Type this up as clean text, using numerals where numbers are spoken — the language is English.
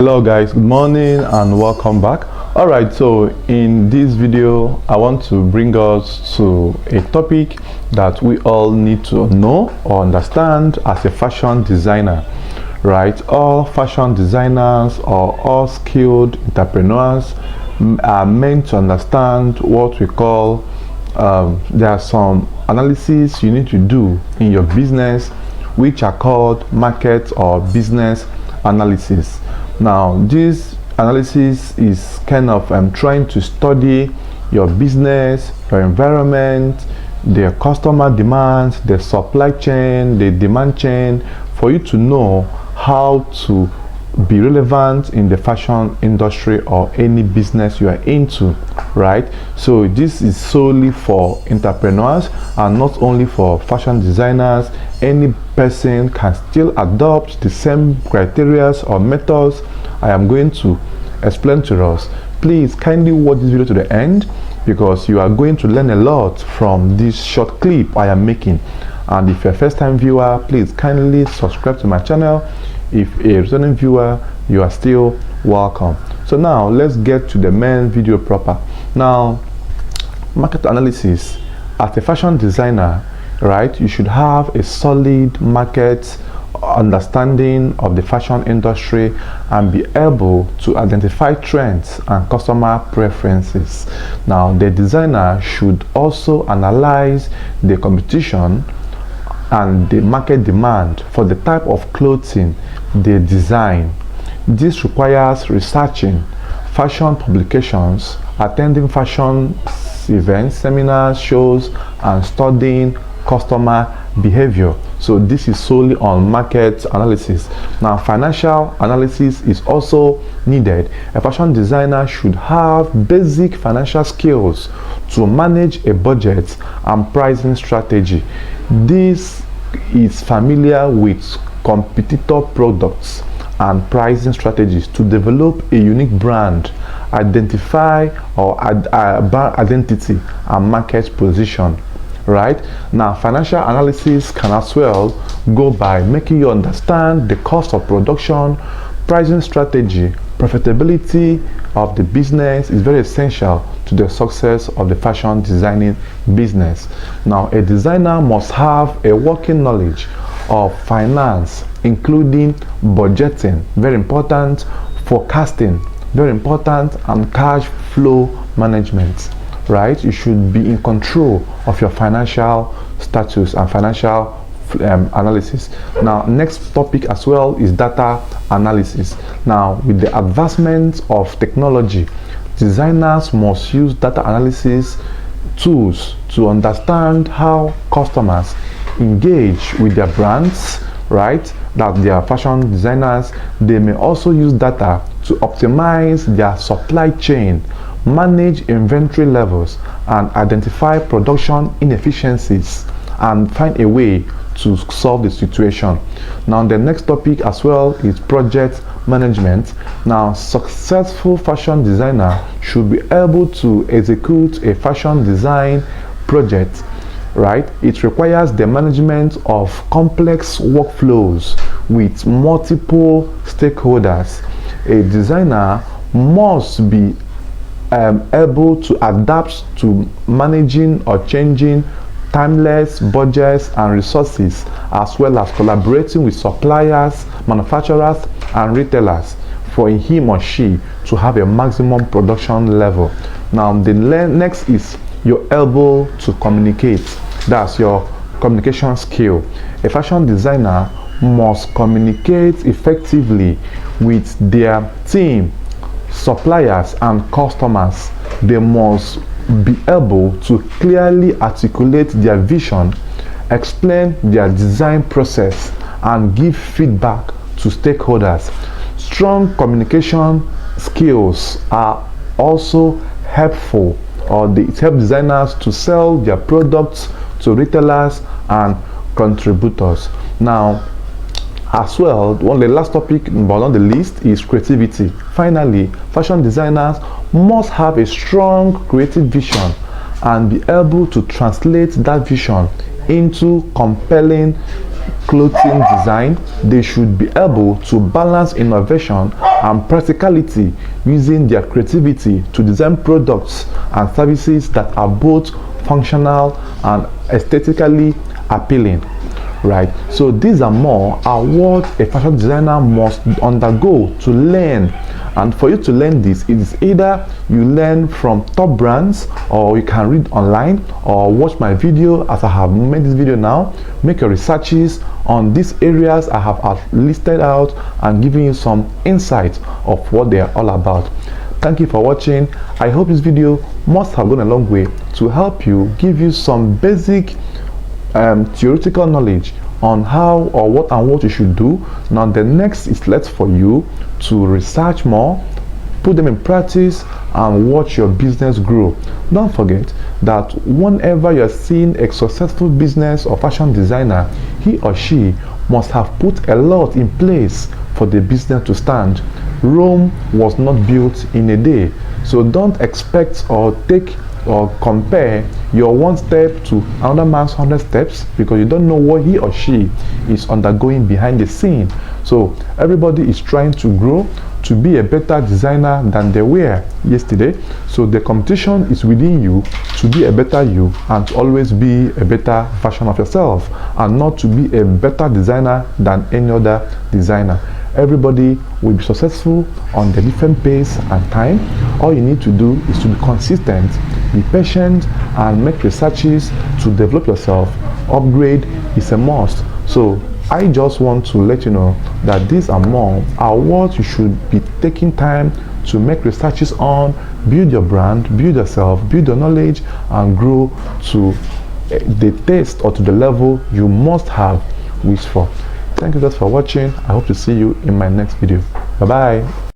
Hello guys, good morning and welcome back. Alright, so in this video I want to bring us to a topic that we all need to know or understand as a fashion designer. Right, all fashion designers or all skilled entrepreneurs are meant to understand what we call there are some analysis you need to do in your business which are called market or business analysis. Now this analysis is kind of trying to study your business, your environment, the customer demands, the supply chain, the demand chain, for you to know how to be relevant in the fashion industry or any business you are into, right? So this is solely for entrepreneurs and not only for fashion designers. Any person can still adopt the same criteria or methods I am going to explain to us. Please kindly watch this video to the end because you are going to learn a lot from this short clip I am making. And if you're a first-time viewer, please kindly subscribe to my channel. If a returning viewer, you are still welcome. So now let's get to the main video proper. Now, market analysis. As a fashion designer, right, you should have a solid market understanding of the fashion industry and be able to identify trends and customer preferences. Now, the designer should also analyze the competition and the market demand for the type of clothing they design. This requires researching fashion publications, attending fashion events, seminars, shows, and studying customer behavior. So this is solely on market analysis. Now, financial analysis is also needed. A fashion designer should have basic financial skills to manage a budget and pricing strategy. This is familiar with competitor products and pricing strategies to develop a unique brand, identify or brand identity and market position. Right now, financial analysis can as well go by making you understand the cost of production, pricing strategy, profitability of the business is very essential to the success of the fashion designing business. Now, a designer must have a working knowledge of finance, including budgeting, very important, forecasting, very important, and cash flow management. Right, you should be in control of your financial status and financial analysis. Now, next topic as well is data analysis. Now, with the advancement of technology, designers must use data analysis tools to understand how customers engage with their brands, right? That they are fashion designers. They may also use data to optimize their supply chain, manage inventory levels, and identify production inefficiencies and find a way to solve the situation. Now, the next topic as well is project management. Now, successful fashion designer should be able to execute a fashion design project, right? It requires the management of complex workflows with multiple stakeholders. A designer must be able to adapt to managing or changing timeless budgets and resources, as well as collaborating with suppliers, manufacturers, and retailers for him or she to have a maximum production level. Now, the next is you're able to communicate. That's your communication skill. A fashion designer must communicate effectively with their team, suppliers, and customers. They must be able to clearly articulate their vision, explain their design process, and give feedback to stakeholders. Strong communication skills are also helpful, or they help designers to sell their products to retailers and contributors. Now, as well, one of the last topic but on the list is creativity. Finally, fashion designers must have a strong creative vision and be able to translate that vision into compelling clothing design. They should be able to balance innovation and practicality, using their creativity to design products and services that are both functional and aesthetically appealing. Right, so these and more are what a fashion designer must undergo to learn. And for you to learn this, it is either you learn from top brands, or you can read online, or watch my video as I have made this video now. Make your researches on these areas I have listed out and giving you some insight of what they are all about. Thank you for watching. I hope this video must have gone a long way to help you, give you some basic theoretical knowledge on how or what you should do. Now the next is left for you to research more, put them in practice, and watch your business grow. Don't forget that whenever you're seeing a successful business or fashion designer, he or she must have put a lot in place for the business to stand. Rome was not built in a day, so don't expect or take or compare your one step to another man's 100 steps, because you don't know what he or she is undergoing behind the scene. So everybody is trying to grow to be a better designer than they were yesterday. So the competition is within you to be a better you, and to always be a better version of yourself, and not to be a better designer than any other designer. Everybody will be successful on the different pace and time. All you need to do is to be consistent, be patient, and make researches to develop yourself. Upgrade is a must. So I just want to let you know that these and more are what you should be taking time to make researches on. Build your brand, build yourself, build your knowledge, and grow to the taste or to the level you must have wished for. Thank you guys for watching. I hope to see you in my next video. Bye bye.